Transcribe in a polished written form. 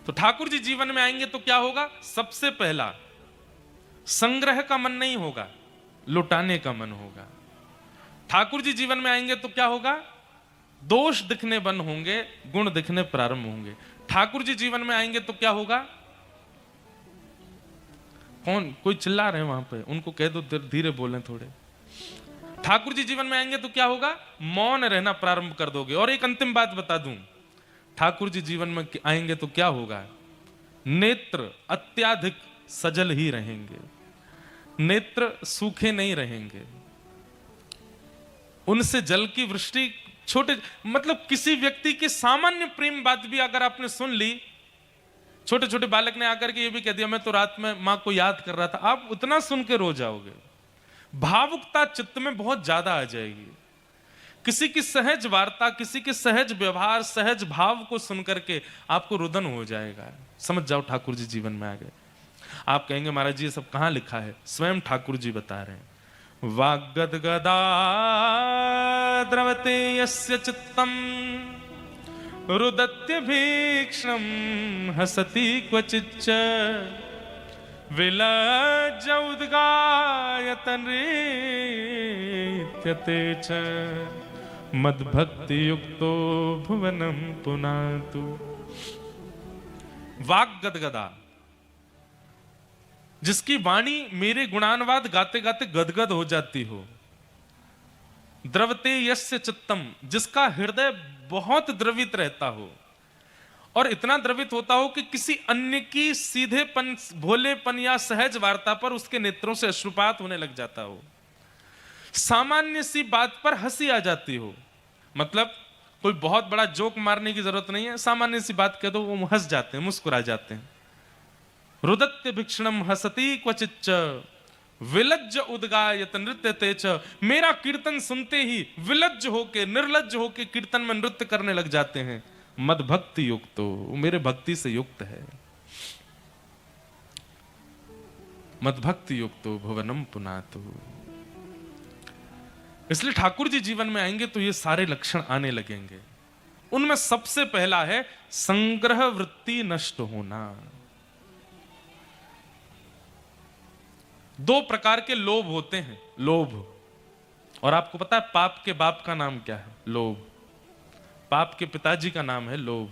तो ठाकुर जी जीवन में आएंगे तो क्या होगा? सबसे पहला, संग्रह का मन नहीं होगा, लुटाने का मन होगा। ठाकुर जी जीवन में आएंगे तो क्या होगा? दोष दिखने बंद होंगे, गुण दिखने प्रारंभ होंगे। ठाकुर जी जीवन में आएंगे तो क्या होगा? कौन, कोई चिल्ला रहे हैं वहां पे, उनको कह दो धीरे बोलें थोड़े। ठाकुर जी जीवन में आएंगे तो क्या होगा? मौन रहना प्रारंभ कर दोगे। और एक अंतिम बात बता दूं, ठाकुर जी जीवन में आएंगे तो क्या होगा? नेत्र अत्याधिक सजल ही रहेंगे, नेत्र सूखे नहीं रहेंगे। उनसे जल की वृष्टि, छोटे मतलब किसी व्यक्ति की सामान्य प्रेम बात भी अगर आपने सुन ली, छोटे छोटे बालक ने आकर के ये भी कह दिया मैं तो रात में मां को याद कर रहा था, आप उतना सुन के रो जाओगे। भावुकता चित्त में बहुत ज्यादा आ जाएगी। किसी की सहज वार्ता, किसी के सहज व्यवहार, सहज भाव को सुनकर के आपको रुदन हो जाएगा। समझ जाओ ठाकुर जी जीवन में आ गए। आप कहेंगे महाराज जी ये सब कहां लिखा है? स्वयं ठाकुर जी बता रहे हैं। वाग्गदगदा द्रवते यस्य चित्तम रुदत्यभीक्ष्णं हसति क्वचिच्च विलज्ज उद्गायत नृत्यते च मद्भक्ति युक्तो भुवनं पुनातु। वाग्गदगदा, जिसकी वाणी मेरे गुणानुवाद गाते गाते गदगद हो जाती हो। द्रवते यस्य चित्तम, जिसका हृदय बहुत द्रवित रहता हो, और इतना द्रवित होता हो कि किसी अन्य की सीधेपन, भोलेपन या सहज वार्ता पर उसके नेत्रों से अश्रुपात होने लग जाता हो। सामान्य सी बात पर हंसी आ जाती हो, मतलब कोई बहुत बड़ा जोक मारने की जरूरत नहीं है, सामान्य सी बात कह दो वो हंस जाते हैं, मुस्कुरा जाते हैं। रुदत्य भिक्षणम हसति क्वचिच्च विलज्ज उद्गायत नृत्यते च, मेरा कीर्तन सुनते ही विलज्ज होके, निर्लज्ज होके कीर्तन में नृत्य करने लग जाते हैं। मद भक्ति युक्तो, मेरे भक्ति से युक्त है। मद भक्ति युक्तो भुवनम पुनातु। इसलिए ठाकुर जी जीवन में आएंगे तो ये सारे लक्षण आने लगेंगे। उनमें सबसे पहला है संग्रह वृत्ति नष्ट होना। दो प्रकार के लोभ होते हैं, लोभ। और आपको पता है पाप के बाप का नाम क्या है? लोभ। पाप के पिताजी का नाम है लोभ।